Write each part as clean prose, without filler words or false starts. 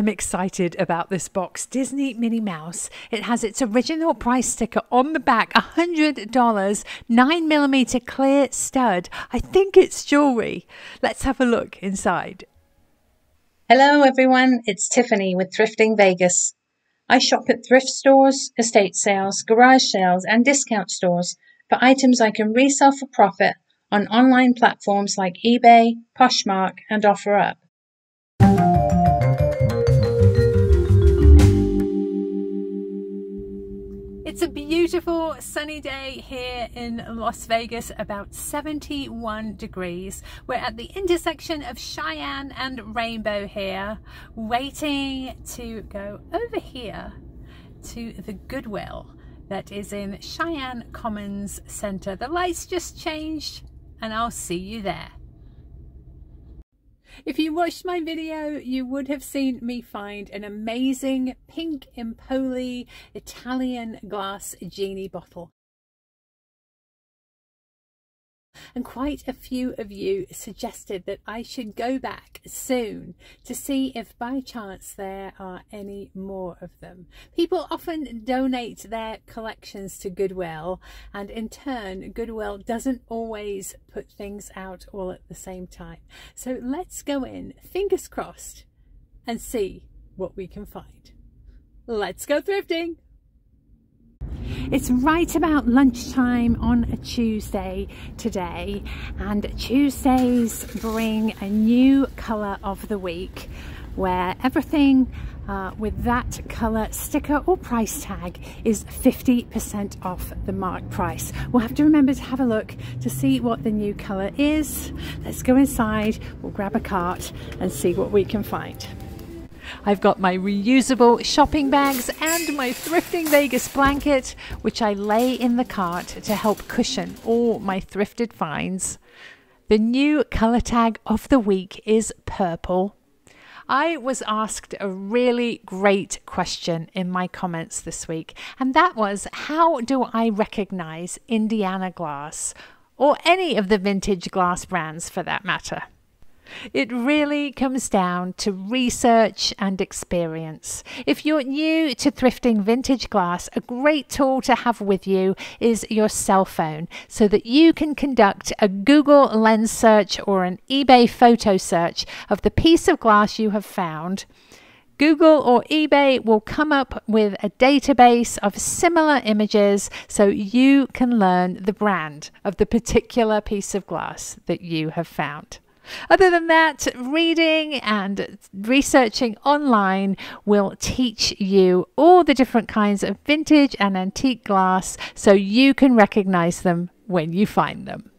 I'm excited about this box. Disney Minnie Mouse. It has its original price sticker on the back, $100, 9mm clear stud. I think it's jewelry. Let's have a look inside. Hello everyone, it's Tiffany with Thrifting Vegas. I shop at thrift stores, estate sales, garage sales and discount stores for items I can resell for profit on online platforms like eBay, Poshmark and OfferUp. It's a beautiful sunny day here in Las Vegas, about 71 degrees. We're at the intersection of Cheyenne and Rainbow here, waiting to go over here to the Goodwill that is in Cheyenne Commons Center. The lights just changed and I'll see you there. If you watched my video, you would have seen me find an amazing pink Empoli Italian glass genie bottle. And quite a few of you suggested that I should go back soon to see if by chance there are any more of them. People often donate their collections to Goodwill, and in turn Goodwill doesn't always put things out all at the same time. So let's go in, fingers crossed, and see what we can find. Let's go thrifting! It's right about lunchtime on a Tuesday today, and Tuesdays bring a new colour of the week where everything with that colour sticker or price tag is 50% off the marked price. We'll have to remember to have a look to see what the new colour is. Let's go inside, we'll grab a cart and see what we can find. I've got my reusable shopping bags and my Thrifting Vegas blanket, which I lay in the cart to help cushion all my thrifted finds. The new colour tag of the week is purple. I was asked a really great question in my comments this week, and that was, how do I recognize Indiana glass, or any of the vintage glass brands for that matter? It really comes down to research and experience. If you're new to thrifting vintage glass, a great tool to have with you is your cell phone so that you can conduct a Google Lens search or an eBay photo search of the piece of glass you have found. Google or eBay will come up with a database of similar images so you can learn the brand of the particular piece of glass that you have found. Other than that, reading and researching online will teach you all the different kinds of vintage and antique glass so you can recognize them when you find them.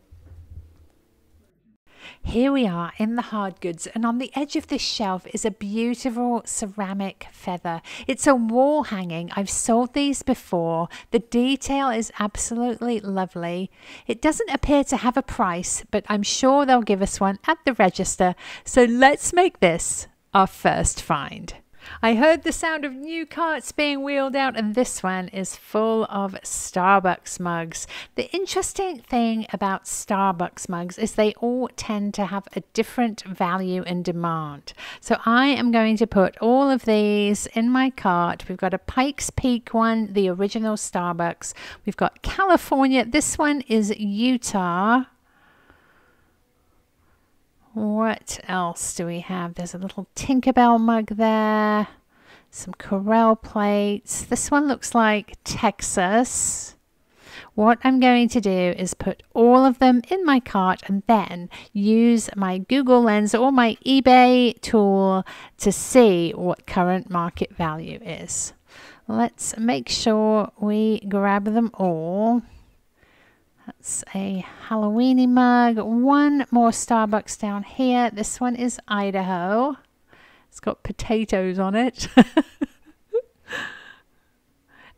Here we are in the hard goods, and on the edge of this shelf is a beautiful ceramic feather. It's a wall hanging. I've sold these before. The detail is absolutely lovely. It doesn't appear to have a price, but I'm sure they'll give us one at the register. So let's make this our first find. I heard the sound of new carts being wheeled out, and this one is full of Starbucks mugs. The interesting thing about Starbucks mugs is they all tend to have a different value and demand. So I am going to put all of these in my cart. We've got a Pikes Peak one, the original Starbucks. We've got California. This one is Utah. What else do we have? There's a little Tinkerbell mug there. Some Corel plates. This one looks like Texas. What I'm going to do is put all of them in my cart and then use my Google Lens or my eBay tool to see what current market value is. Let's make sure we grab them all. That's a Halloweeny mug. One more Starbucks down here. This one is Idaho. It's got potatoes on it.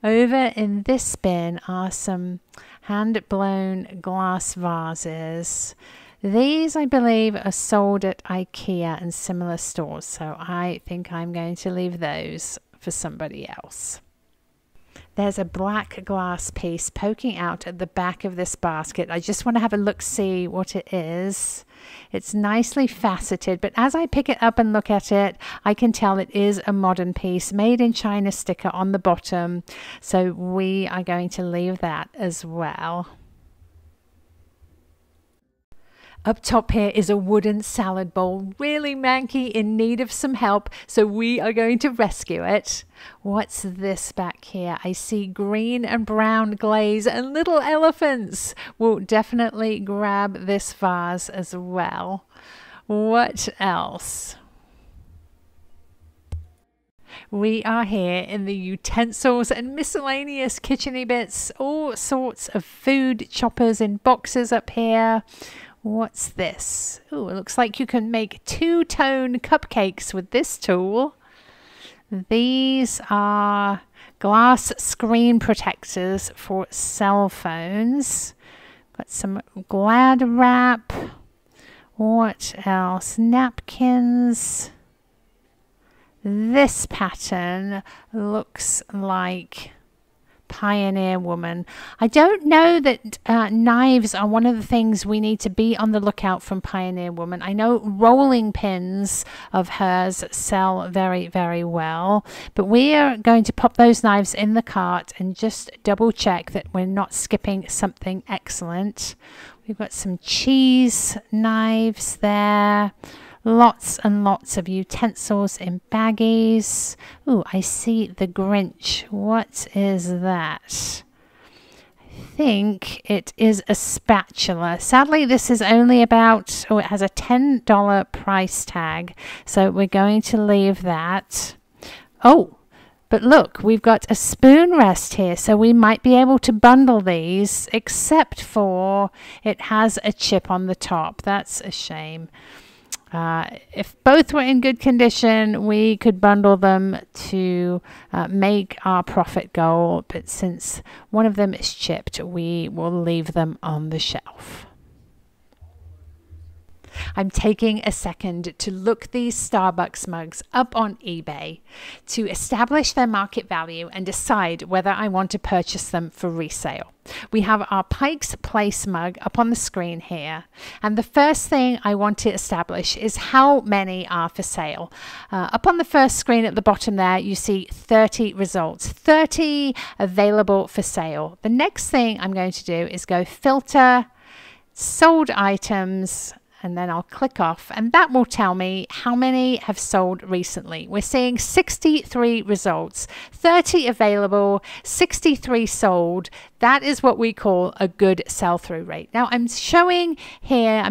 Over in this bin are some hand-blown glass vases. These, I believe, are sold at IKEA and similar stores, so I think I'm going to leave those for somebody else. There's a black glass piece poking out at the back of this basket. I just want to have a look, see what it is. It's nicely faceted, but as I pick it up and look at it, I can tell it is a modern piece, made in China sticker on the bottom. So we are going to leave that as well. Up top here is a wooden salad bowl, really manky, in need of some help, so we are going to rescue it. What's this back here? I see green and brown glaze and little elephants. We'll definitely grab this vase as well. What else? We are here in the utensils and miscellaneous kitcheny bits, all sorts of food choppers in boxes up here. What's this? Oh, it looks like you can make two-tone cupcakes with this tool. These are glass screen protectors for cell phones. Got some Glad wrap. What else? Napkins. This pattern looks like Pioneer Woman. I don't know that knives are one of the things we need to be on the lookout from Pioneer Woman. I know rolling pins of hers sell very, very well, but we are going to pop those knives in the cart and just double check that we're not skipping something excellent. We've got some cheese knives there. Lots and lots of utensils in baggies. Ooh, I see the Grinch. What is that? I think it is a spatula. Sadly, this is only about, oh, it has a $10 price tag. So we're going to leave that. Oh, but look, we've got a spoon rest here. So we might be able to bundle these, except for it has a chip on the top. That's a shame. If both were in good condition, we could bundle them to make our profit goal. But since one of them is chipped, we will leave them on the shelf. I'm taking a second to look these Starbucks mugs up on eBay to establish their market value and decide whether I want to purchase them for resale. We have our Pike's Place mug up on the screen here, and the first thing I want to establish is how many are for sale. Up on the first screen at the bottom there, you see 30 results, 30 available for sale. The next thing I'm going to do is go filter, sold items, and then I'll click off, and that will tell me how many have sold recently. We're seeing 63 results, 30 available, 63 sold. That is what we call a good sell-through rate. Now I'm seeing here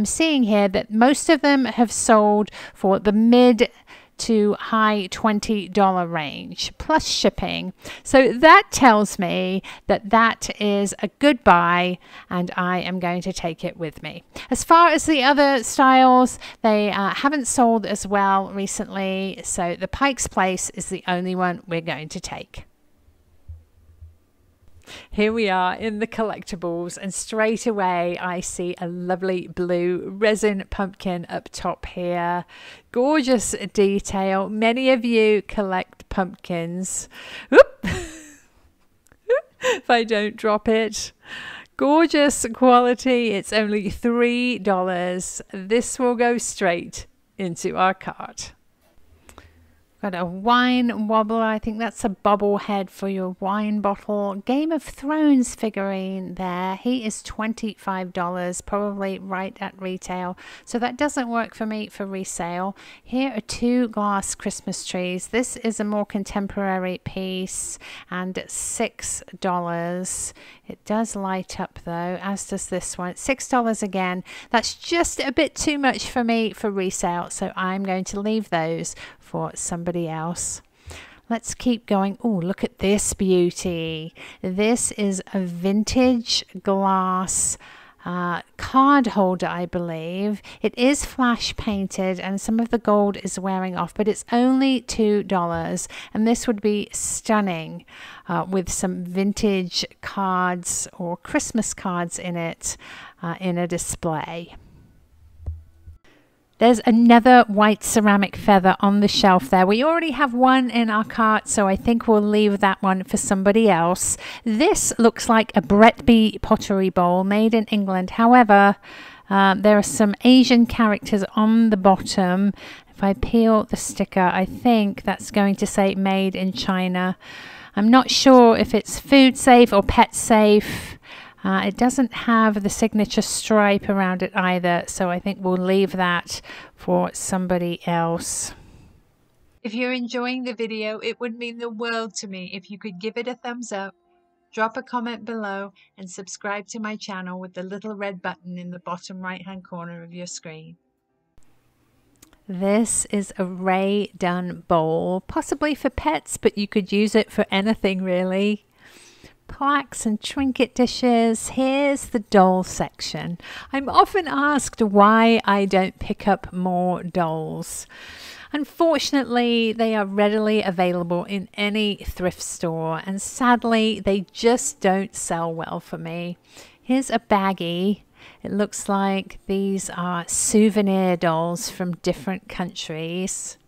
that most of them have sold for the mid to high $20 range plus shipping. So that tells me that that is a good buy, and I am going to take it with me. As far as the other styles, they haven't sold as well recently, so the Pike's Place is the only one we're going to take. Here we are in the collectibles, and straight away I see a lovely blue resin pumpkin up top here. Gorgeous detail. Many of you collect pumpkins. Whoop. If I don't drop it. Gorgeous quality. It's only $3. This will go straight into our cart. Got a wine wobbler. I think that's a bobble head for your wine bottle. Game of Thrones figurine there. He is $25, probably right at retail. So that doesn't work for me for resale. Here are two glass Christmas trees. This is a more contemporary piece and $6. It does light up though, as does this one. $6 again. That's just a bit too much for me for resale, so I'm going to leave those for somebody else. Let's keep going. Oh, look at this beauty. This is a vintage glass card holder, I believe. It is flash painted and some of the gold is wearing off, but it's only $2, and this would be stunning with some vintage cards or Christmas cards in it in a display. There's another white ceramic feather on the shelf there. We already have one in our cart, so I think we'll leave that one for somebody else. This looks like a Bretby pottery bowl made in England. However, there are some Asian characters on the bottom. If I peel the sticker, I think that's going to say made in China. I'm not sure if it's food safe or pet safe. It doesn't have the signature stripe around it either, so I think we'll leave that for somebody else. If you're enjoying the video, it would mean the world to me if you could give it a thumbs up, drop a comment below, and subscribe to my channel with the little red button in the bottom right-hand corner of your screen. This is a Rae Dunn bowl, possibly for pets, but you could use it for anything really. Plaques and trinket dishes. Here's the doll section. I'm often asked why I don't pick up more dolls. Unfortunately, they are readily available in any thrift store, and sadly, they just don't sell well for me. Here's a baggie. It looks like these are souvenir dolls from different countries.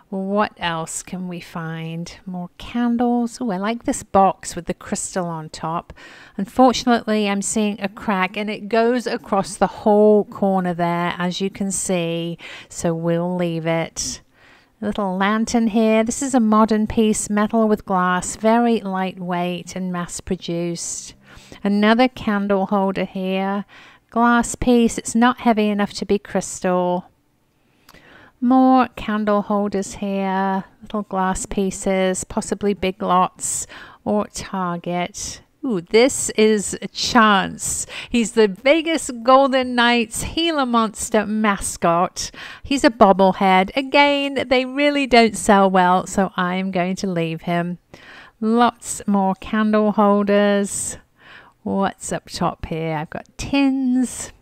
What else can we find? More candles. Oh, I like this box with the crystal on top. Unfortunately, I'm seeing a crack and it goes across the whole corner there, as you can see. So we'll leave it. A little lantern here. This is a modern piece, metal with glass, very lightweight and mass-produced. Another candle holder here. Glass piece. It's not heavy enough to be crystal. More candle holders here, little glass pieces, possibly Big Lots or Target. Ooh, this is a Chance. He's the Vegas Golden Knights Gila Monster mascot. He's a bobblehead. Again, they really don't sell well, so I'm going to leave him. Lots more candle holders. What's up top here? I've got tins,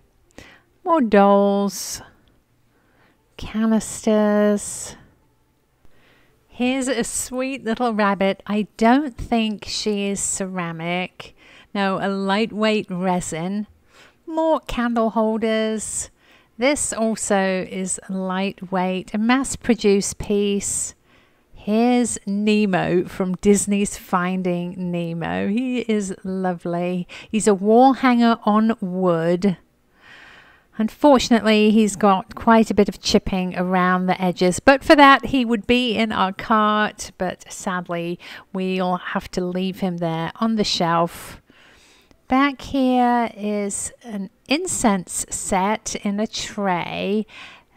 more dolls. Canisters. Here's a sweet little rabbit. I don't think she is ceramic. No, a lightweight resin. More candle holders. This also is lightweight, a mass-produced piece. Here's Nemo from Disney's Finding Nemo. He is lovely. He's a wall hanger on wood. Unfortunately, he's got quite a bit of chipping around the edges, but for that he would be in our cart, but sadly we'll have to leave him there on the shelf. Back here is an incense set in a tray,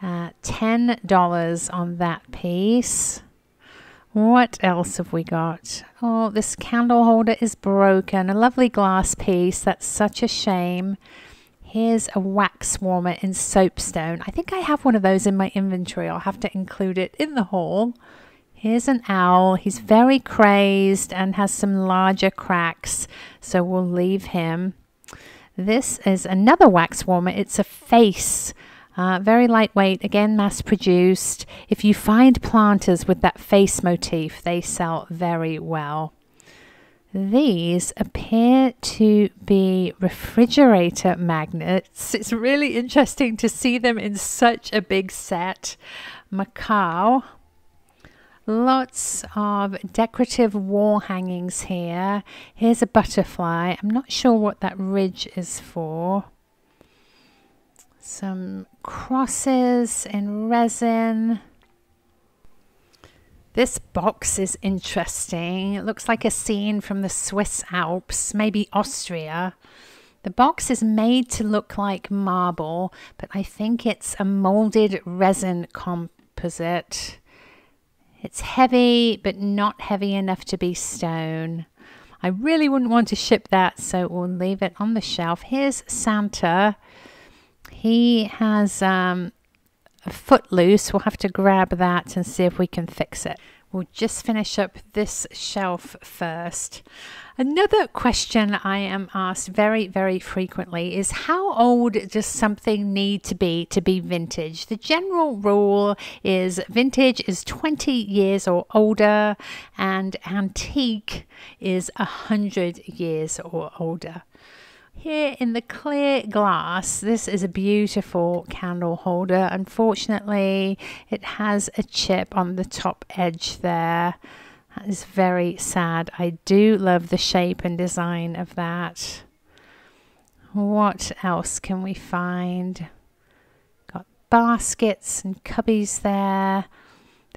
$10 on that piece. What else have we got? Oh, this candle holder is broken, a lovely glass piece. That's such a shame. Here's a wax warmer in soapstone. I think I have one of those in my inventory. I'll have to include it in the haul. Here's an owl. He's very crazed and has some larger cracks, so we'll leave him. This is another wax warmer. It's a face. Very lightweight, again mass-produced. If you find planters with that face motif, they sell very well. These appear to be refrigerator magnets. It's really interesting to see them in such a big set. Macau. Lots of decorative wall hangings here. Here's a butterfly. I'm not sure what that ridge is for. Some crosses in resin. This box is interesting. It looks like a scene from the Swiss Alps, maybe Austria. The box is made to look like marble, but I think it's a molded resin composite. It's heavy, but not heavy enough to be stone. I really wouldn't want to ship that, so we'll leave it on the shelf. Here's Santa. He has a foot loose. We'll have to grab that and see if we can fix it. We'll just finish up this shelf first. Another question I am asked very, very frequently is how old does something need to be vintage? The general rule is vintage is 20 years or older and antique is 100 years or older. Here in the clear glass, this is a beautiful candle holder. Unfortunately, it has a chip on the top edge there. That is very sad. I do love the shape and design of that. What else can we find? Got baskets and cubbies there.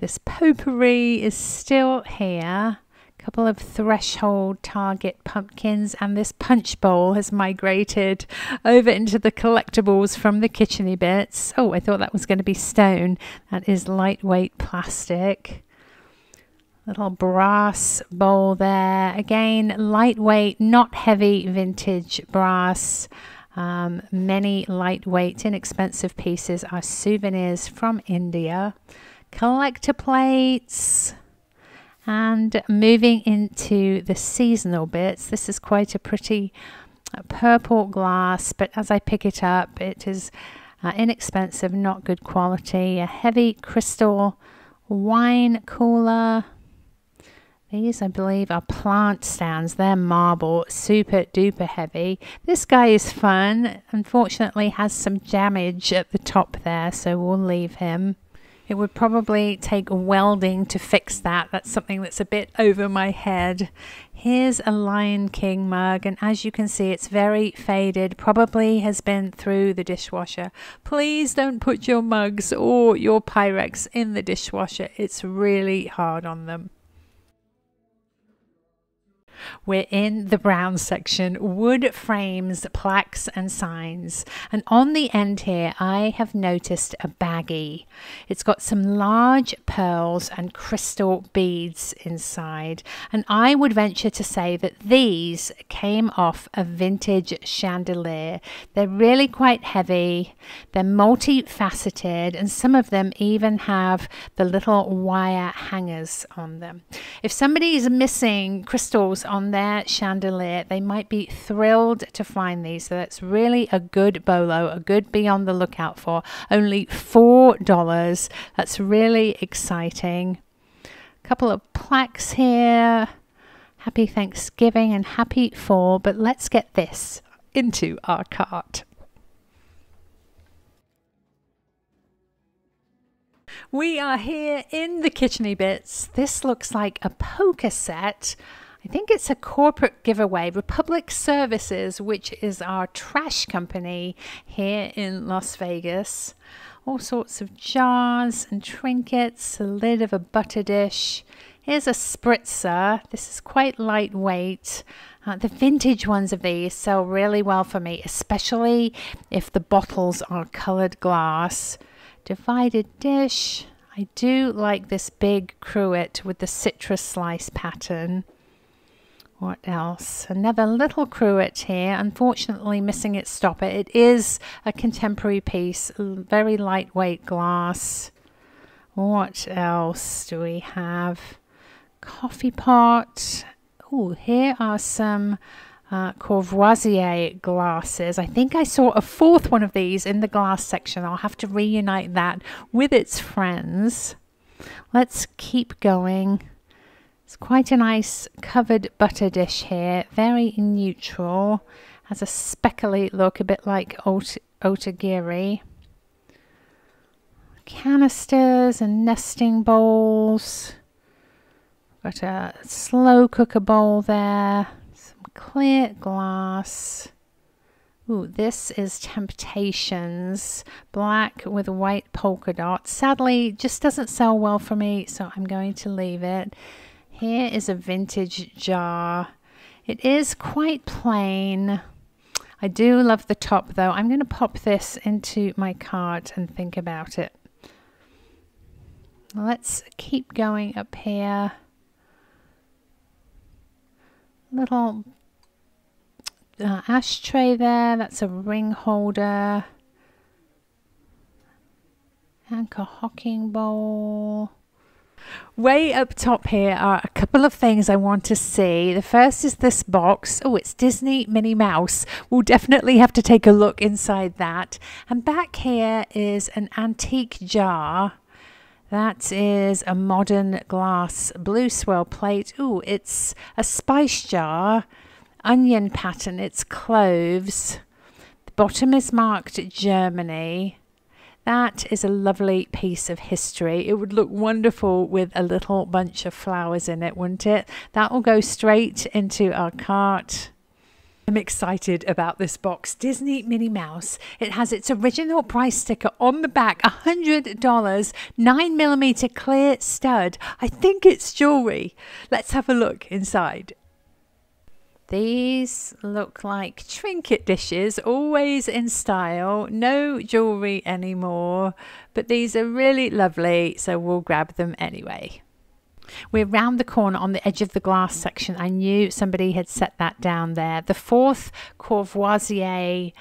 This potpourri is still here. Couple of threshold target pumpkins, and this punch bowl has migrated over into the collectibles from the kitcheny bits. Oh, I thought that was going to be stone. That is lightweight plastic. Little brass bowl there. Again, lightweight, not heavy vintage brass. Many lightweight, inexpensive pieces are souvenirs from India. Collector plates. And moving into the seasonal bits, this is quite a pretty purple glass, but as I pick it up, it is inexpensive, not good quality. A heavy crystal wine cooler. These, I believe, are plant stands. They're marble, super duper heavy. This guy is fun. Unfortunately, has some damage at the top there, so we'll leave him. It would probably take welding to fix that. That's something that's a bit over my head. Here's a Lion King mug, and as you can see, it's very faded. Probably has been through the dishwasher. Please don't put your mugs or your Pyrex in the dishwasher. It's really hard on them. We're in the brown section, wood frames, plaques and signs. And on the end here, I have noticed a baggie. It's got some large pearls and crystal beads inside. And I would venture to say that these came off a vintage chandelier. They're really quite heavy. They're multifaceted, and some of them even have the little wire hangers on them. If somebody is missing crystals on their chandelier, they might be thrilled to find these. So that's really a good bolo, a good be on the lookout for. Only $4. That's really exciting. A couple of plaques here. Happy Thanksgiving and happy fall, but let's get this into our cart. We are here in the kitcheny bits. This looks like a poker set. I think it's a corporate giveaway. Republic Services, which is our trash company here in Las Vegas. All sorts of jars and trinkets, a lid of a butter dish. Here's a spritzer. This is quite lightweight. The vintage ones of these sell really well for me, especially if the bottles are colored glass. Divided dish. I do like this big cruet with the citrus slice pattern. What else? Another little cruet here, unfortunately missing its stopper. It is a contemporary piece, very lightweight glass. What else do we have? Coffee pot. Oh, here are some Courvoisier glasses. I think I saw a fourth one of these in the glass section. I'll have to reunite that with its friends. Let's keep going. It's quite a nice covered butter dish here, very neutral, has a speckly look, a bit like otagiri. Canisters and nesting bowls. Got a slow cooker bowl there, some clear glass. Ooh, this is Temptations, black with white polka dots. Sadly, just doesn't sell well for me, so I'm going to leave it. Here is a vintage jar. It is quite plain. I do love the top though. I'm going to pop this into my cart and think about it. Let's keep going up here. Little ashtray there. That's a ring holder. Anchor hocking bowl. Way up top here are a couple of things I want to see. The first is this box. Oh, it's Disney Minnie Mouse. We'll definitely have to take a look inside that. And back here is an antique jar. That is a modern glass blue swirl plate. Ooh, it's a spice jar. onion pattern. It's cloves. The bottom is marked Germany. That is a lovely piece of history. It would look wonderful with a little bunch of flowers in it, wouldn't it? That will go straight into our cart. I'm excited about this box. Disney Minnie Mouse. It has its original price sticker on the back, $100, 9mm clear stud. I think it's jewelry. Let's have a look inside. These look like trinket dishes, always in style. No jewelry anymore, but these are really lovely, so we'll grab them anyway. We're round the corner on the edge of the glass section. I knew somebody had set that down there. The fourth Courvoisier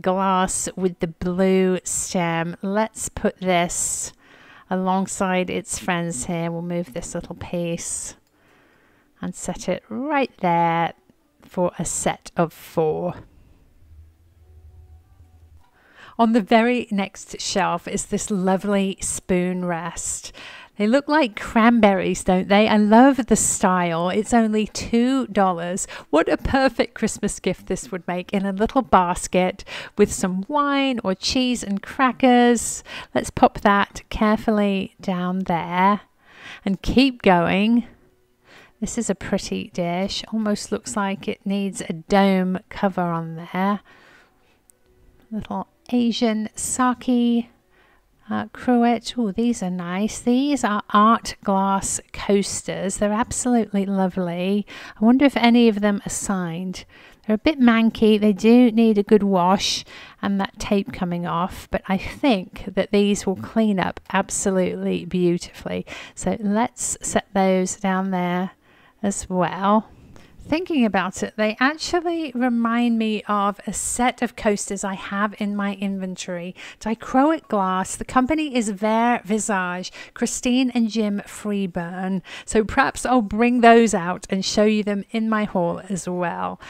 glass with the blue stem. Let's put this alongside its friends here. We'll move this little piece and set it right there for a set of 4. On the very next shelf is this lovely spoon rest. They look like cranberries, don't they? I love the style. It's only $2. What a perfect Christmas gift this would make in a little basket with some wine or cheese and crackers. Let's pop that carefully down there and keep going. This is a pretty dish. Almost looks like it needs a dome cover on there. Little Asian sake cruet. Oh, these are nice. These are art glass coasters. They're absolutely lovely. I wonder if any of them are signed. They're a bit manky. They do need a good wash and that tape coming off, but I think that these will clean up absolutely beautifully. So let's set those down there as well. Thinking about it, they actually remind me of a set of coasters I have in my inventory. Dichroic glass. The company is Vert Visage, Christine and Jim Freeburn. So perhaps I'll bring those out and show you them in my haul as well.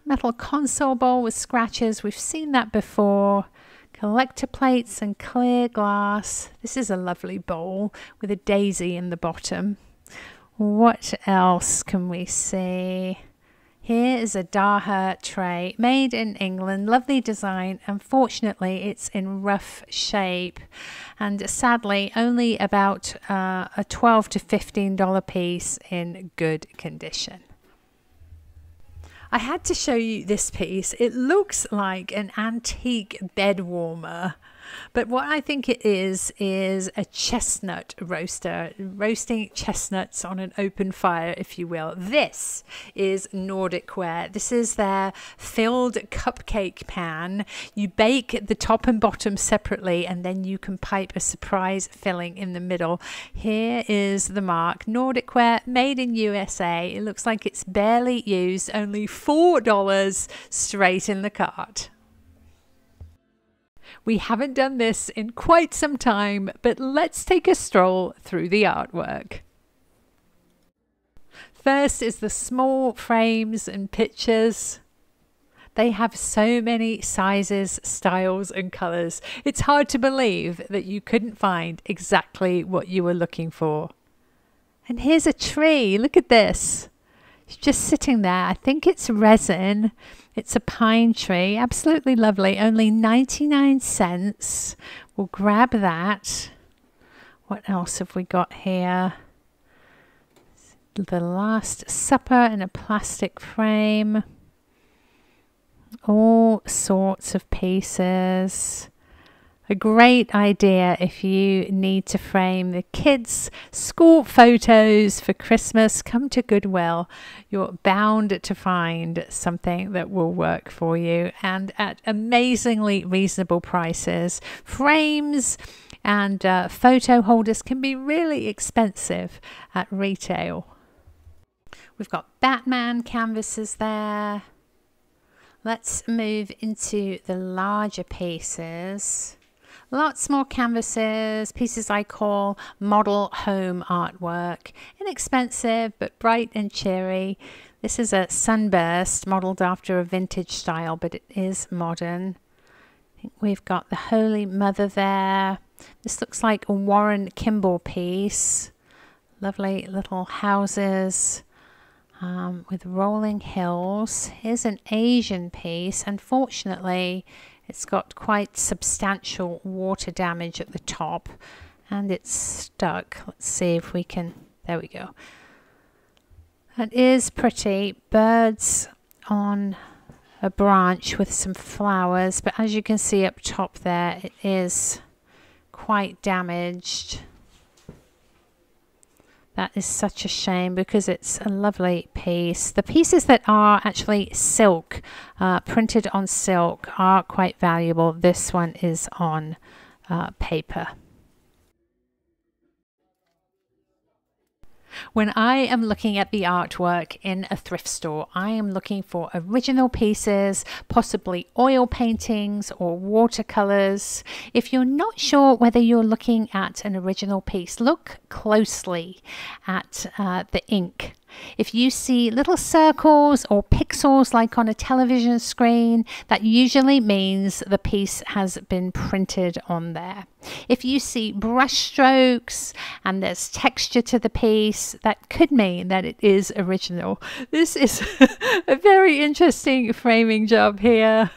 Metal console bowl with scratches. We've seen that before. Collector plates and clear glass. This is a lovely bowl with a daisy in the bottom. What else can we see? Here is a Daha tray made in England. Lovely design. Unfortunately, it's in rough shape and sadly only about a $12 to $15 piece in good condition. I had to show you this piece. It looks like an antique bed warmer, but what I think it is a chestnut roaster, roasting chestnuts on an open fire, if you will. This is Nordic Ware. This is their filled cupcake pan. You bake the top and bottom separately, and then you can pipe a surprise filling in the middle. Here is the mark, Nordic Ware, made in USA. It looks like it's barely used, only $4 straight in the cart. We haven't done this in quite some time, but let's take a stroll through the artwork. First is the small frames and pictures. They have so many sizes, styles and colours. It's hard to believe that you couldn't find exactly what you were looking for. And here's a tree. Look at this. It's just sitting there. I think it's resin. It's a pine tree. Absolutely lovely. Only 99 cents. We'll grab that. What else have we got here? The Last Supper in a plastic frame. All sorts of pieces. A great idea if you need to frame the kids' school photos for Christmas. Come to Goodwill. You're bound to find something that will work for you and at amazingly reasonable prices. Frames and photo holders can be really expensive at retail. We've got Batman canvases there. Let's move into the larger pieces. Lots more canvases, pieces I call model home artwork. Inexpensive, but bright and cheery. This is a sunburst modeled after a vintage style, but it is modern. I think we've got the Holy Mother there. This looks like a Warren Kimball piece. Lovely little houses. with rolling hills. Here's an Asian piece. Unfortunately, it's got quite substantial water damage at the top and it's stuck. Let's see if we can, there we go. That is pretty. Birds on a branch with some flowers, but as you can see up top there, it is quite damaged. That is such a shame because it's a lovely piece. The pieces that are actually silk, printed on silk, are quite valuable. This one is on paper. When I am looking at the artwork in a thrift store, I am looking for original pieces, possibly oil paintings or watercolors. If you're not sure whether you're looking at an original piece, look closely at the ink. If you see little circles or pixels like on a television screen, that usually means the piece has been printed on there. If you see brush strokes and there's texture to the piece, that could mean that it is original. This is a very interesting framing job here.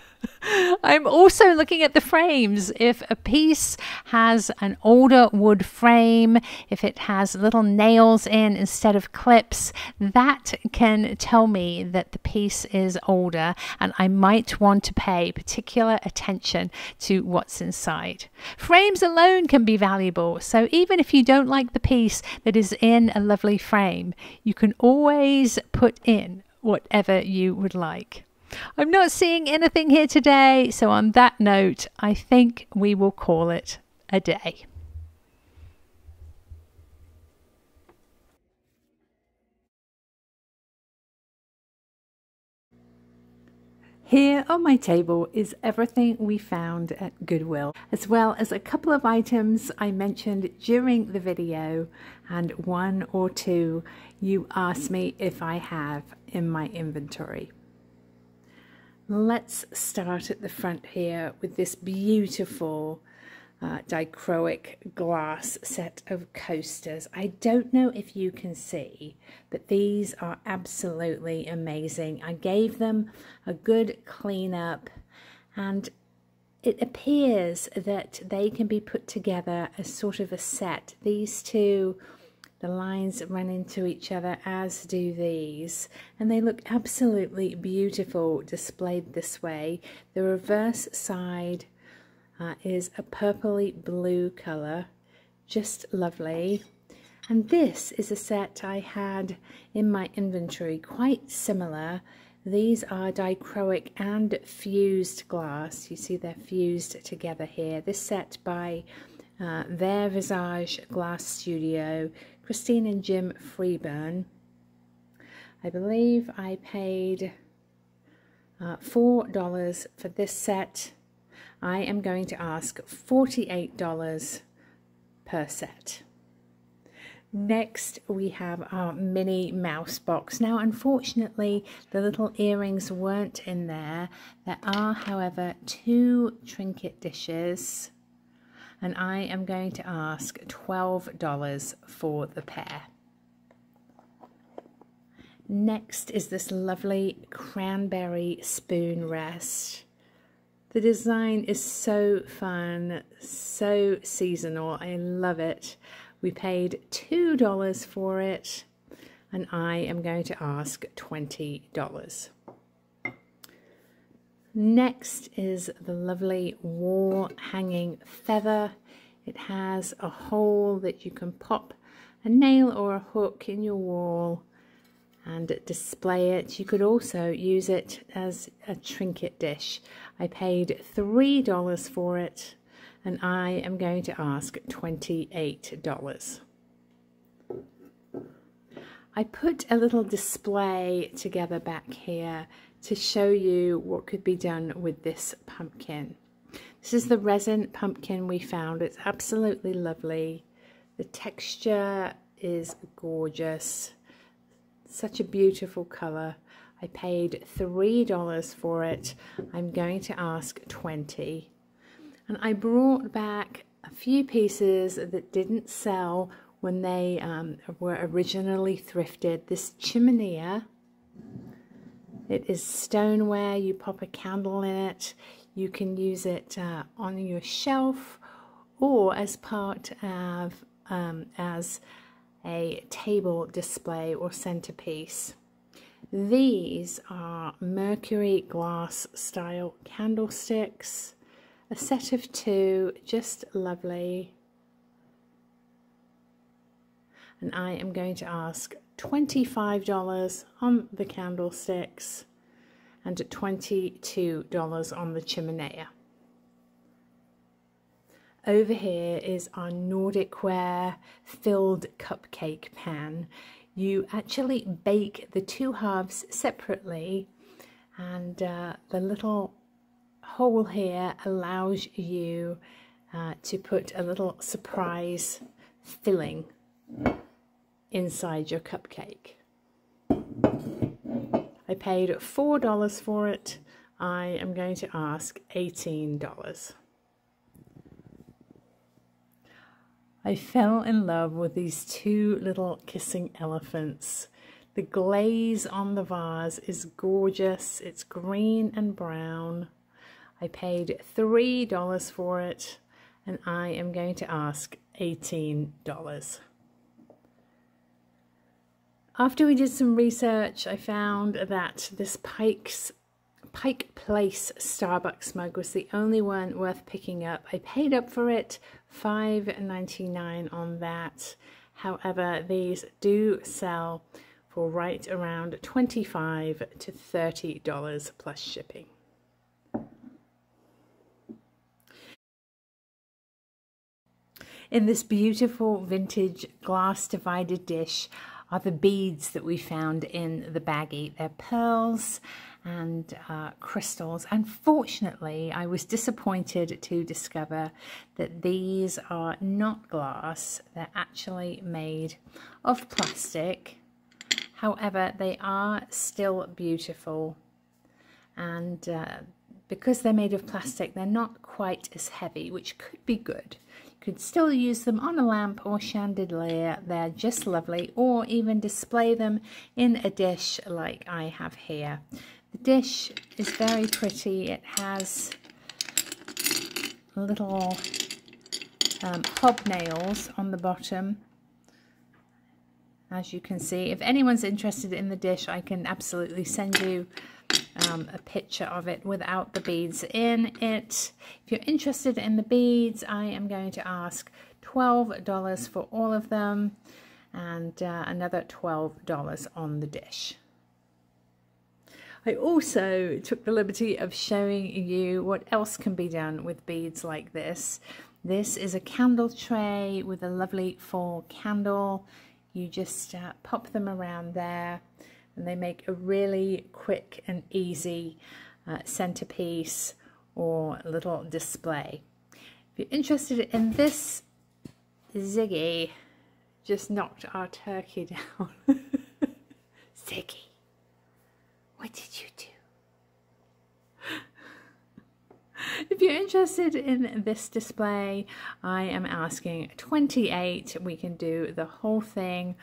I'm also looking at the frames. If a piece has an older wood frame, if it has little nails in instead of clips, that can tell me that the piece is older and I might want to pay particular attention to what's inside. Frames alone can be valuable, so even if you don't like the piece that is in a lovely frame, you can always put in whatever you would like. I'm not seeing anything here today, so on that note, I think we will call it a day. Here on my table is everything we found at Goodwill, as well as a couple of items I mentioned during the video and one or two you asked me if I have in my inventory. Let's start at the front here with this beautiful dichroic glass set of coasters. I don't know if you can see, but these are absolutely amazing. I gave them a good clean up and it appears that they can be put together as sort of a set. These two, the lines run into each other, as do these, and they look absolutely beautiful displayed this way. The reverse side is a purpley blue colour, just lovely. And this is a set I had in my inventory, quite similar. These are dichroic and fused glass. You see they're fused together here. This set by Their Visage Glass Studio, Christine and Jim Freeburn. I believe I paid $4 for this set. I am going to ask $48 per set. Next we have our Minnie Mouse box. Now unfortunately the little earrings weren't in there. There are however 2 trinket dishes, and I am going to ask $12 for the pair. Next is this lovely cranberry spoon rest. The design is so fun, so seasonal. I love it. We paid $2 for it, and I am going to ask $20. Next is the lovely wall hanging feather. It has a hole that you can pop a nail or a hook in your wall and display it. You could also use it as a trinket dish. I paid $3 for it, and I am going to ask $28. I put a little display together back here to show you what could be done with this pumpkin. This is the resin pumpkin we found. It's absolutely lovely. The texture is gorgeous. Such a beautiful color. I paid $3 for it. I'm going to ask $20. And I brought back a few pieces that didn't sell when they were originally thrifted. This chimenea It is stoneware. You pop a candle in it. You can use it on your shelf or as part of as a table display or centerpiece. These are mercury glass style candlesticks, a set of 2, just lovely. And I am going to ask $25 on the candlesticks and $22 on the chimenea. Over here is our Nordic ware filled cupcake pan. You actually bake the 2 halves separately, and the little hole here allows you to put a little surprise filling inside your cupcake. I paid $4 for it. I am going to ask $18. I fell in love with these 2 little kissing elephants. The glaze on the vase is gorgeous. It's green and brown. I paid $3 for it, and I am going to ask $18. After we did some research, I found that this Pike Place Starbucks mug was the only one worth picking up. I paid up for it, $5.99 on that. However, these do sell for right around $25 to $30 plus shipping. In this beautiful vintage glass divided dish are the beads that we found in the baggie. They're pearls and crystals. Unfortunately, I was disappointed to discover that these are not glass. They're actually made of plastic. However, they are still beautiful, and because they're made of plastic, they're not quite as heavy, which could be good. You could still use them on a lamp or chandelier. They're just lovely, or even display them in a dish like I have here. The dish is very pretty. It has little hobnails on the bottom, as you can see. If anyone's interested in the dish, I can absolutely send you a picture of it without the beads in it. If you're interested in the beads, I am going to ask $12 for all of them, and another $12 on the dish. I also took the liberty of showing you what else can be done with beads like this. This is a candle tray with a lovely fall candle. You just pop them around there, and they make a really quick and easy centerpiece or little display. If you're interested in this, Ziggy just knocked our turkey down. Ziggy, what did you do? If you're interested in this display, I am asking $28. We can do the whole thing.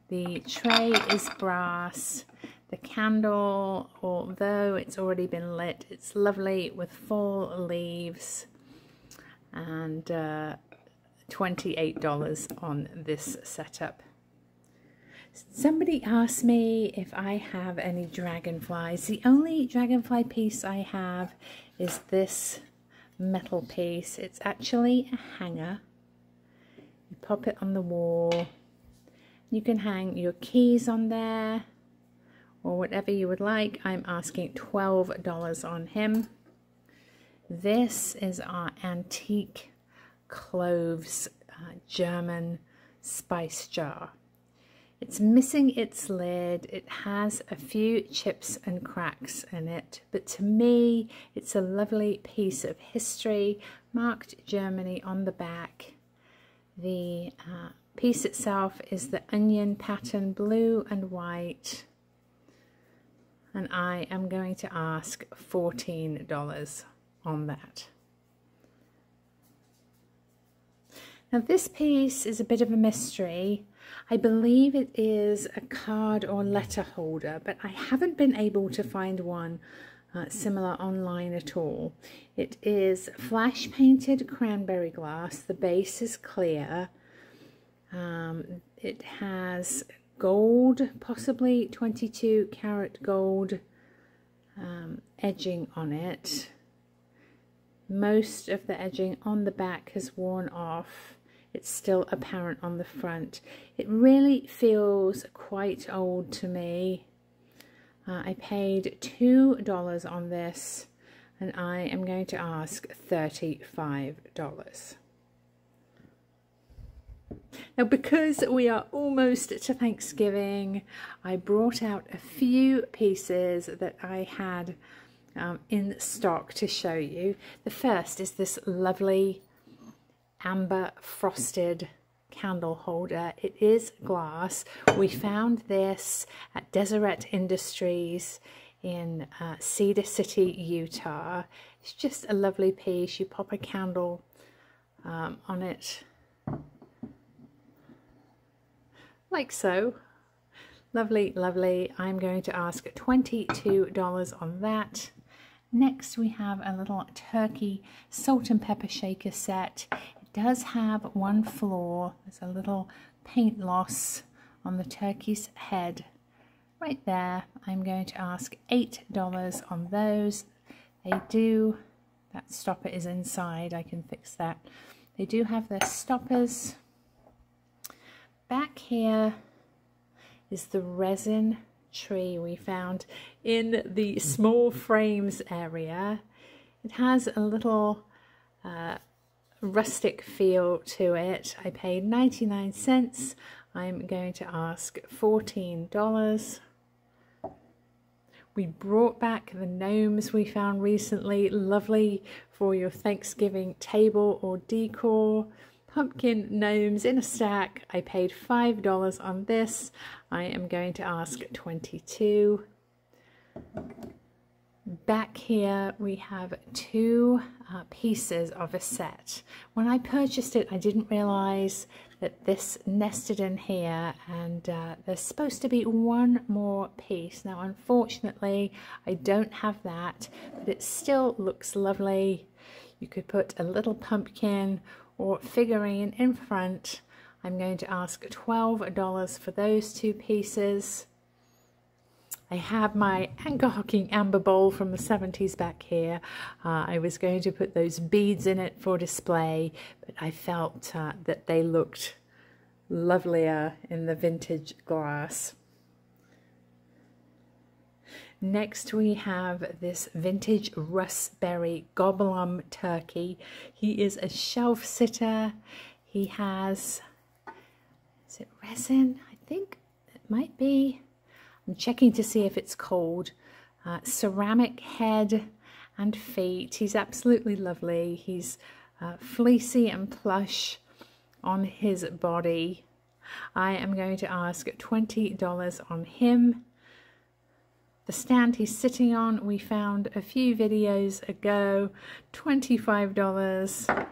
The tray is brass. The candle, although it's already been lit, it's lovely with fall leaves, and $28 on this setup. Somebody asked me if I have any dragonflies. The only dragonfly piece I have is this metal piece. It's actually a hanger. You pop it on the wall. You can hang your keys on there or whatever you would like. I'm asking $12 on him. This is our antique cloves German spice jar. It's missing its lid. It has a few chips and cracks in it, but to me it's a lovely piece of history, marked Germany on the back. The piece itself is the onion pattern, blue and white, and I am going to ask $14 on that. Now this piece is a bit of a mystery. I believe it is a card or letter holder, but I haven't been able to find one similar online at all. It is flash painted cranberry glass. The base is clear. It has gold, possibly 22 karat gold edging on it. Most of the edging on the back has worn off. It's still apparent on the front. It really feels quite old to me. I paid $2 on this, and I am going to ask $35. Now, because we are almost to Thanksgiving, I brought out a few pieces that I had in stock to show you. The first is this lovely amber frosted candle holder. It is glass. We found this at Deseret Industries in Cedar City, Utah. It's just a lovely piece. You pop a candle on it like so. Lovely, lovely. I'm going to ask $22 on that. Next we have a little turkey salt and pepper shaker set. It does have one flaw. There's a little paint loss on the turkey's head right there. I'm going to ask $8 on those. They do, that stopper is inside, I can fix that. They do have their stoppers. Back here is the resin tree we found in the small frames area. It has a little rustic feel to it. I paid 99 cents. I'm going to ask $14. We brought back the gnomes we found recently. Lovely for your Thanksgiving table or decor. Pumpkin gnomes in a stack. I paid $5 on this. I am going to ask $22. Back here we have two pieces of a set. When I purchased it, I didn't realize that this nested in here, and there's supposed to be one more piece. Now unfortunately I don't have that, but it still looks lovely. You could put a little pumpkin or figurine in front. I'm going to ask $12 for those two pieces. I have my anchor hocking amber bowl from the 70s back here. I was going to put those beads in it for display, but I felt that they looked lovelier in the vintage glass. Next we have this vintage Russberry Gobblum turkey. He is a shelf sitter. He has, is it resin? I think it might be. I'm checking to see if it's cold. Ceramic head and feet. He's absolutely lovely. He's fleecy and plush on his body. I am going to ask $20 on him. The stand he's sitting on, we found a few videos ago. $25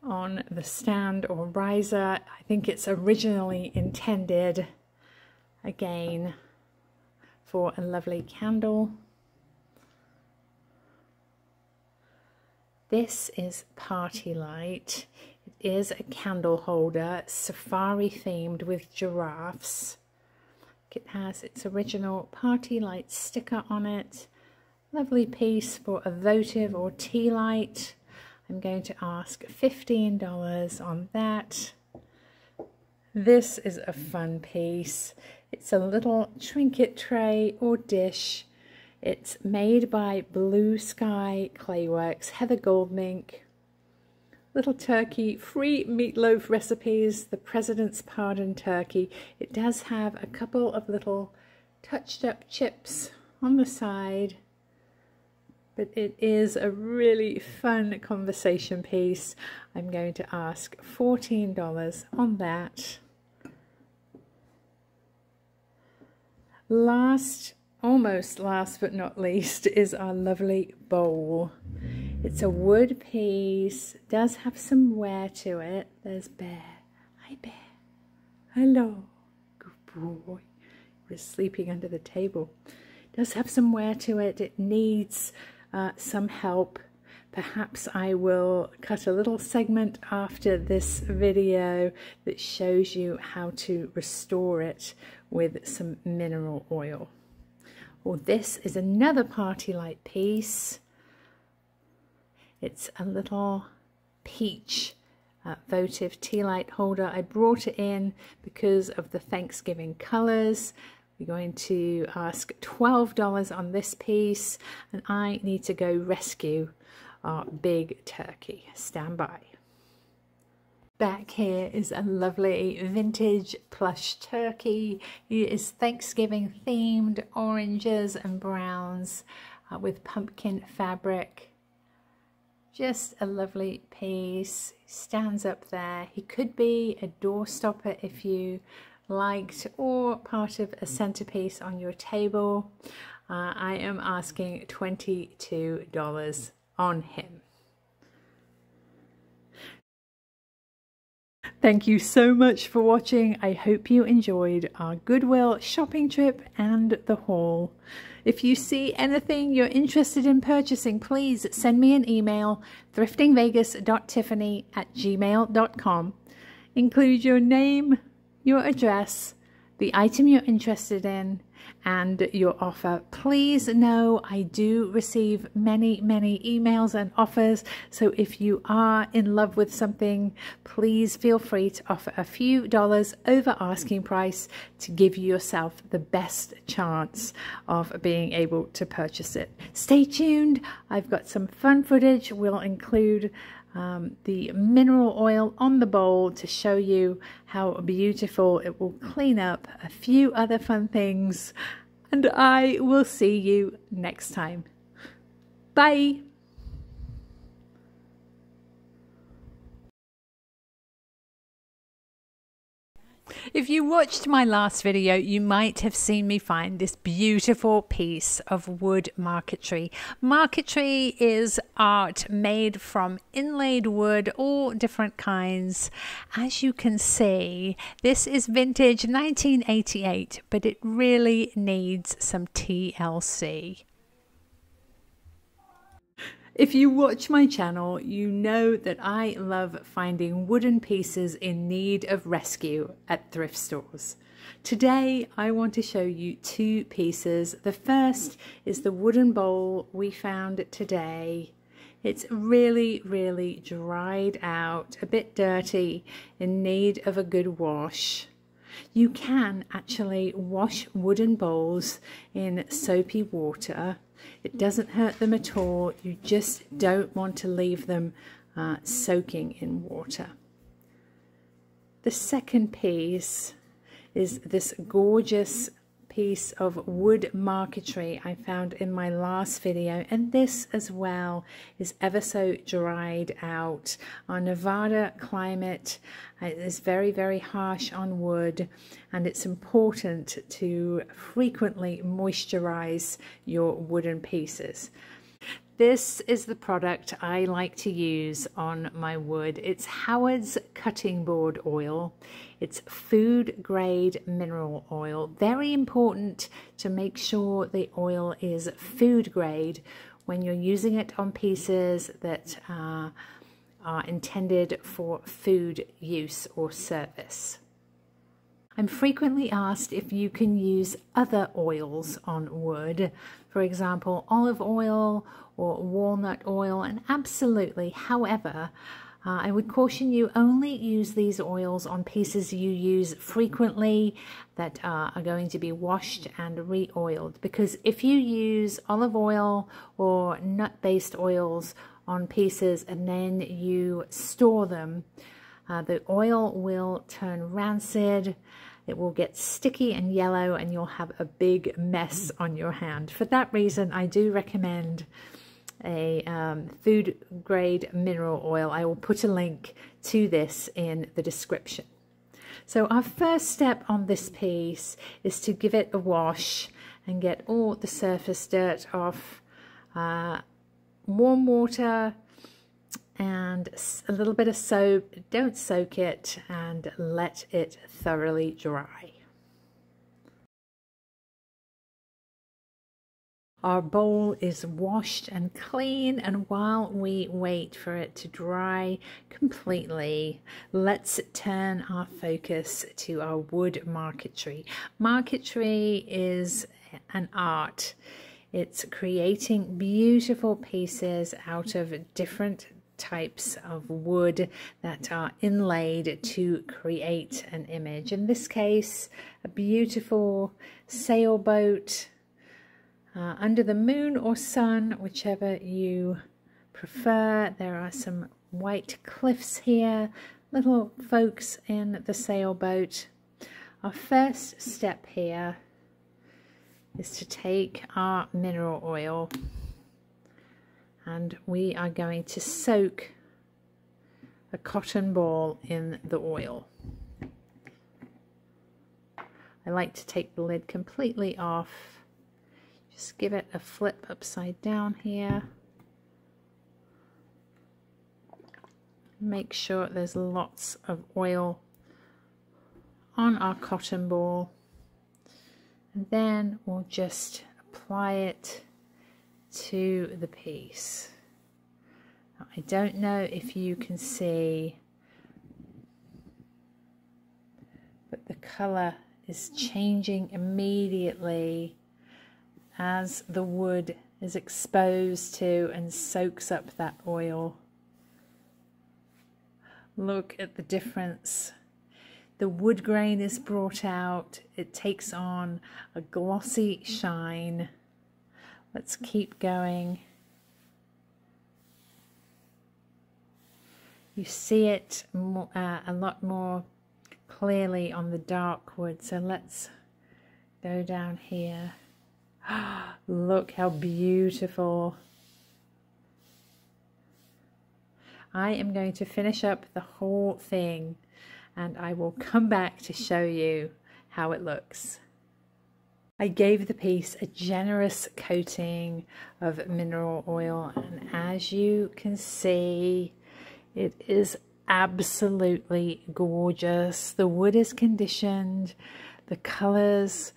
on the stand or riser. I think it's originally intended, again, for a lovely candle. This is Party Light. It is a candle holder, safari themed with giraffes. It has its original Party Light sticker on it. Lovely piece for a votive or tea light. I'm going to ask $15 on that. This is a fun piece. It's a little trinket tray or dish. It's made by Blue Sky Clayworks, Heather Goldmink. Little turkey, free meatloaf recipes, the President's Pardon turkey. It does have a couple of little touched up chips on the side, but it is a really fun conversation piece. I'm going to ask $14 on that. Almost last but not least, is our lovely bowl. It's a wood piece, does have some wear to it. There's Bear. Hi Bear. Hello. Good boy. He was sleeping under the table. It does have some wear to it. It needs some help. Perhaps I will cut a little segment after this video that shows you how to restore it with some mineral oil. Well, this is another party light piece. It's a little peach votive tea light holder. I brought it in because of the Thanksgiving colors. We're going to ask $12 on this piece, and I need to go rescue our big turkey. Stand by. Back here is a lovely vintage plush turkey. It is Thanksgiving themed, oranges and browns with pumpkin fabric. Just a lovely piece. Stands up there. He could be a door stopper if you liked, or part of a centerpiece on your table. I am asking $22 on him. Thank you so much for watching. I hope you enjoyed our Goodwill shopping trip and the haul. If you see anything you're interested in purchasing, please send me an email, thriftingvegas.tiffany@gmail.com. Include your name, your address, the item you're interested in, and your offer. Please know I do receive many emails and offers, so if you are in love with something, please feel free to offer a few dollars over asking price to give yourself the best chance of being able to purchase it. Stay tuned. I've got some fun footage. We'll include the mineral oil on the bowl to show you how beautiful it will clean up, a few other fun things, and I will see you next time. Bye. If you watched my last video, you might have seen me find this beautiful piece of wood marquetry. Marquetry is art made from inlaid wood, all different kinds. As you can see, this is vintage 1988, but it really needs some TLC. If you watch my channel, you know that I love finding wooden pieces in need of rescue at thrift stores. Today, I want to show you two pieces. The first is the wooden bowl we found today. It's really dried out, a bit dirty, in need of a good wash. You can actually wash wooden bowls in soapy water. It doesn't hurt them at all. You just don't want to leave them soaking in water. The second piece is this gorgeous piece of wood marquetry I found in my last video, and this as well is ever so dried out. Our Nevada climate is very harsh on wood, and it's important to frequently moisturize your wooden pieces. This is the product I like to use on my wood. It's Howard's cutting board oil. It's food grade mineral oil. Very important to make sure the oil is food grade when you're using it on pieces that are intended for food use or service. I'm frequently asked if you can use other oils on wood, for example, olive oil or walnut oil, and absolutely. However, I would caution you only use these oils on pieces you use frequently that are going to be washed and re-oiled, because if you use olive oil or nut-based oils on pieces and then you store them, the oil will turn rancid, it will get sticky and yellow, and you'll have a big mess on your hand. For that reason, I do recommend a food grade mineral oil. I will put a link to this in the description. So our first step on this piece is to give it a wash and get all the surface dirt off. Warm water and a little bit of soap. Don't soak it, and let it thoroughly dry. Our bowl is washed and clean, and while we wait for it to dry completely, let's turn our focus to our wood marquetry. Marquetry is an art. It's creating beautiful pieces out of different types of wood that are inlaid to create an image. In this case, a beautiful sailboat under the moon or sun, whichever you prefer. There are some white cliffs here, little folks in the sailboat. Our first step here is to take our mineral oil, and we are going to soak a cotton ball in the oil. I like to take the lid completely off. Just give it a flip upside down here. Make sure there's lots of oil on our cotton ball, and then we'll just apply it to the piece. Now, I don't know if you can see, but the color is changing immediately as the wood is exposed to and soaks up that oil. Look at the difference. The wood grain is brought out. It takes on a glossy shine. Let's keep going. You see it a lot more clearly on the dark wood. So let's go down here. Look how beautiful. I am going to finish up the whole thing, and I will come back to show you how it looks. I gave the piece a generous coating of mineral oil, and as you can see, it is absolutely gorgeous. The wood is conditioned, the colors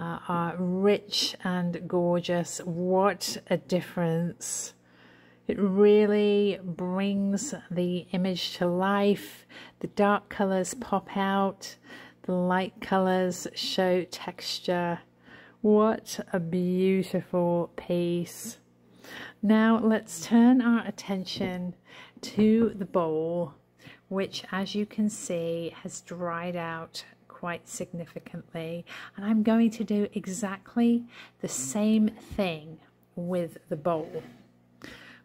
are rich and gorgeous. What a difference. It really brings the image to life. The dark colors pop out, the light colors show texture. What a beautiful piece. Now let's turn our attention to the bowl, which, as you can see, has dried out quite significantly, and I'm going to do exactly the same thing with the bowl.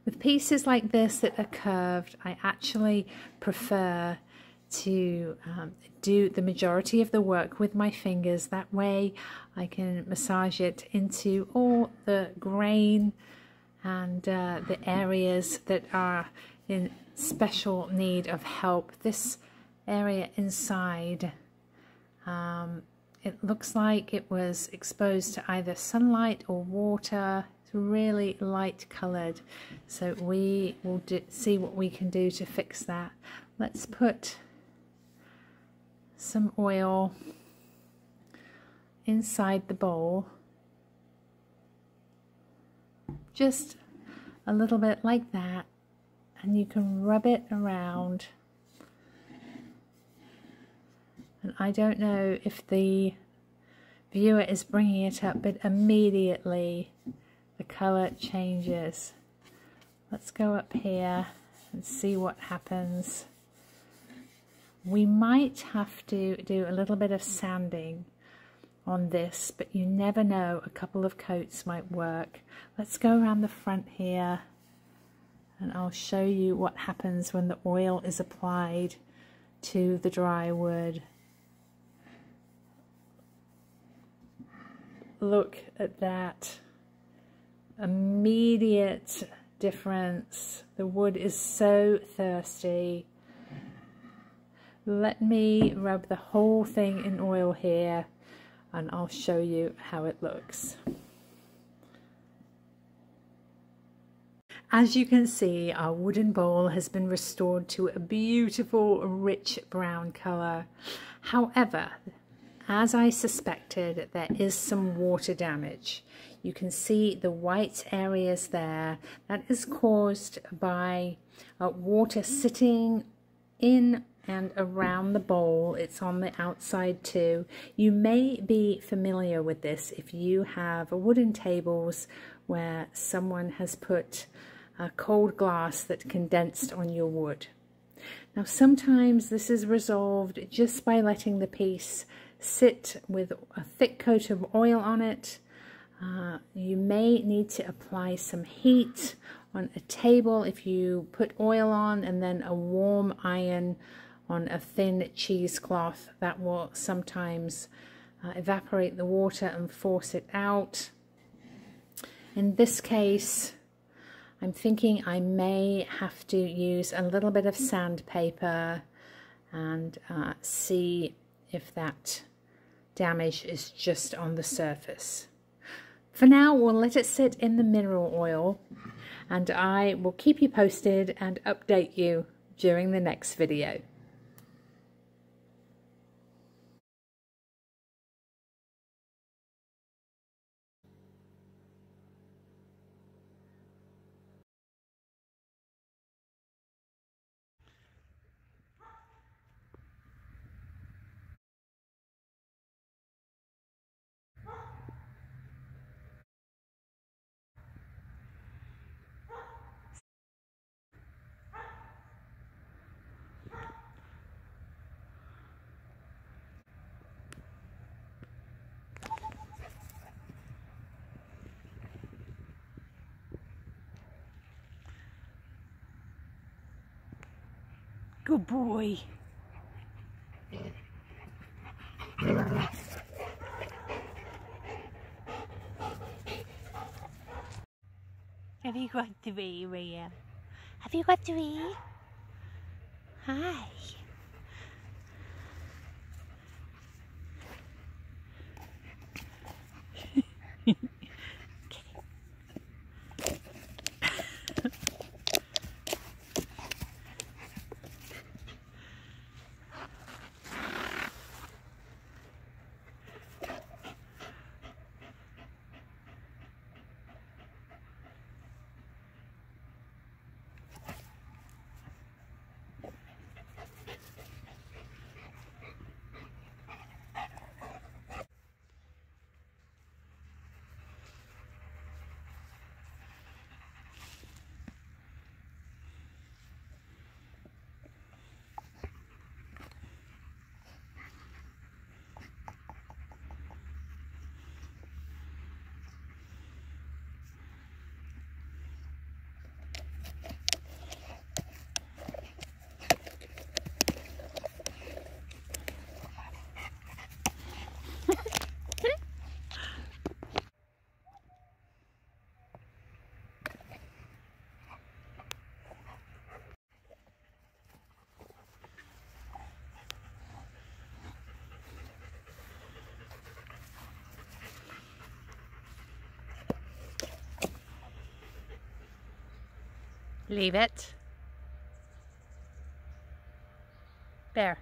With pieces like this that are curved, I actually prefer to do the majority of the work with my fingers. That way I can massage it into all the grain and the areas that are in special need of help. This area inside, it looks like it was exposed to either sunlight or water. It's really light colored, so we will see what we can do to fix that. Let's put some oil inside the bowl, just a little bit like that, and you can rub it around. And I don't know if the viewer is bringing it up, but immediately the color changes. Let's go up here and see what happens. We might have to do a little bit of sanding on this, but you never know, a couple of coats might work. Let's go around the front here, and I'll show you what happens when the oil is applied to the dry wood. Look at that. Immediate difference. The wood is so thirsty. Let me rub the whole thing in oil here, and I'll show you how it looks. As you can see, our wooden bowl has been restored to a beautiful rich brown colour. However, as I suspected, there is some water damage. You can see the white areas there. That is caused by water sitting in and around the bowl. It's on the outside too. You may be familiar with this if you have wooden tables where someone has put cold glass that condensed on your wood. Now sometimes this is resolved just by letting the piece sit with a thick coat of oil on it. You may need to apply some heat on a table if you put oil on, and then a warm iron on a thin cheesecloth. That will sometimes evaporate the water and force it out. In this case, I'm thinking I may have to use a little bit of sandpaper and see if that damage is just on the surface. For now, we'll let it sit in the mineral oil, and I will keep you posted and update you during the next video. Good boy. Have you got to be, Ria? Have you got to be? Hi. Leave it. There.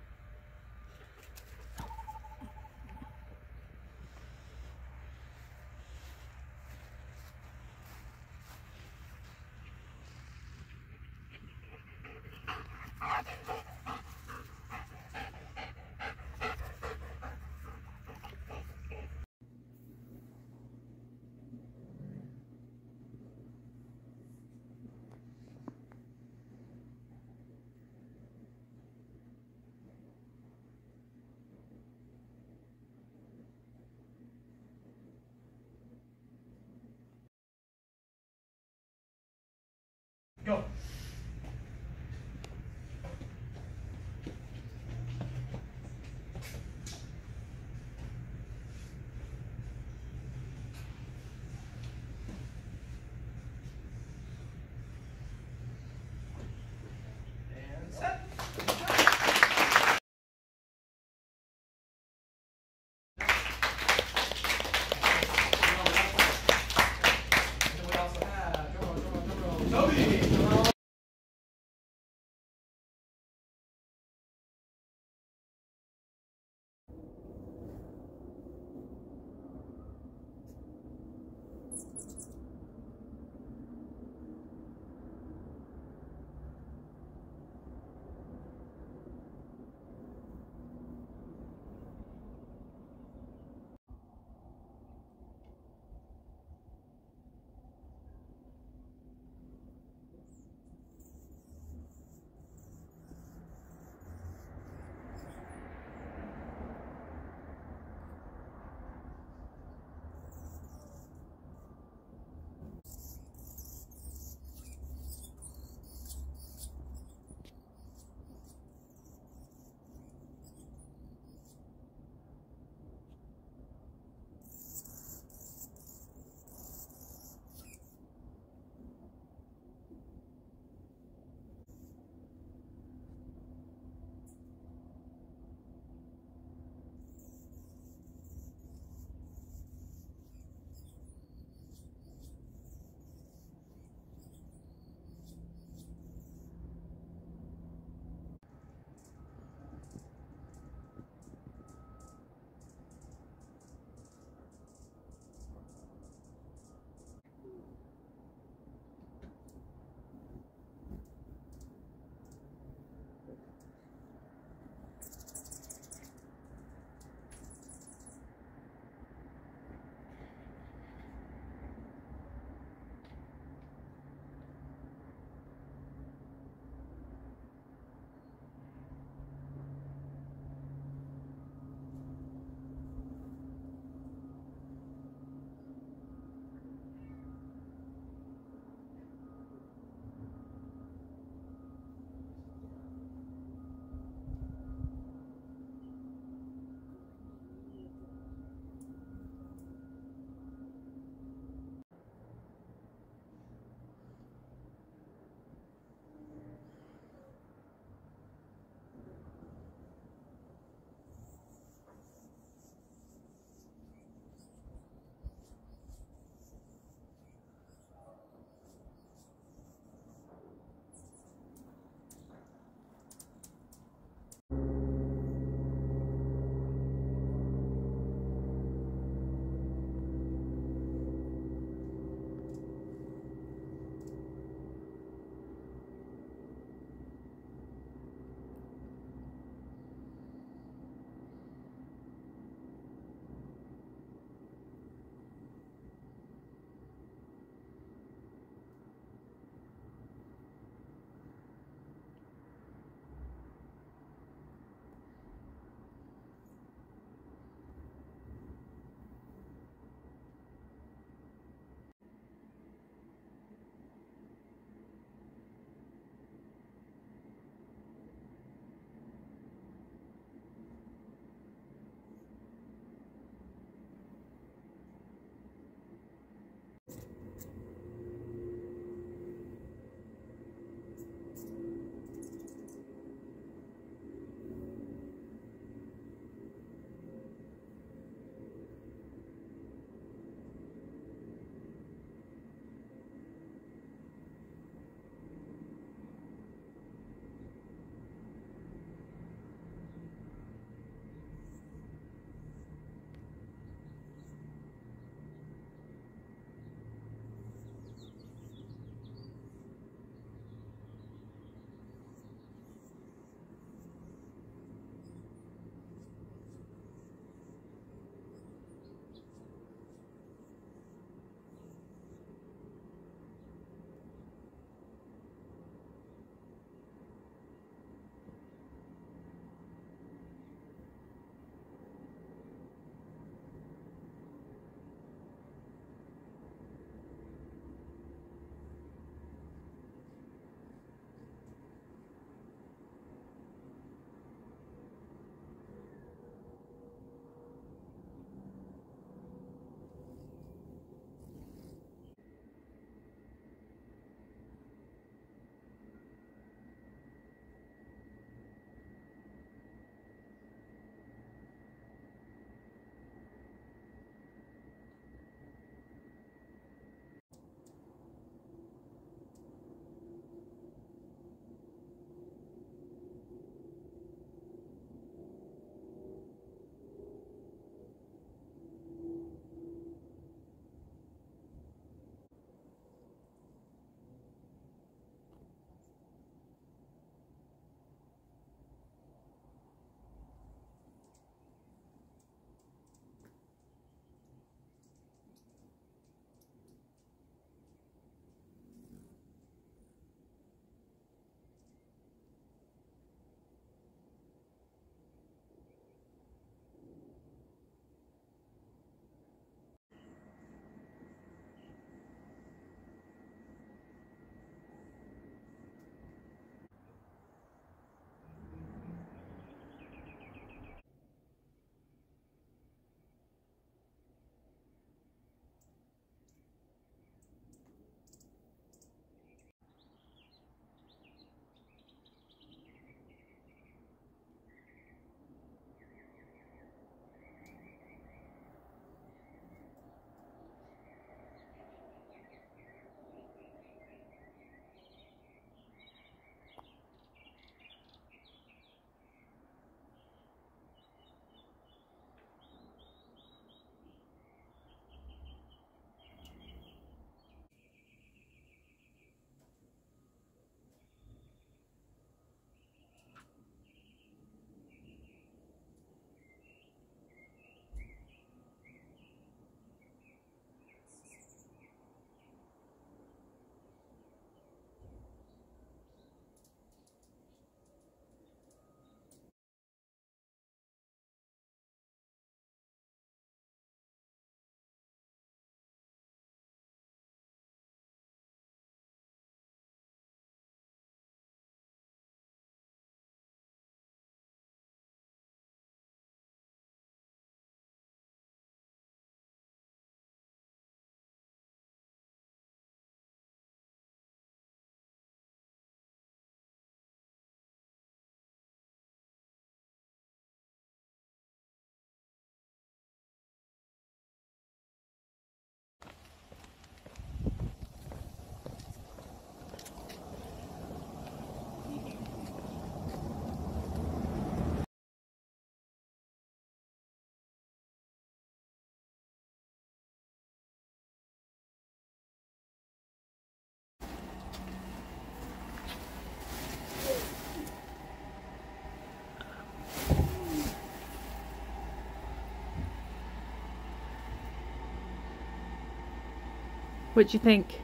What do you think?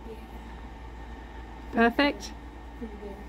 Yeah. Perfect? Pretty good.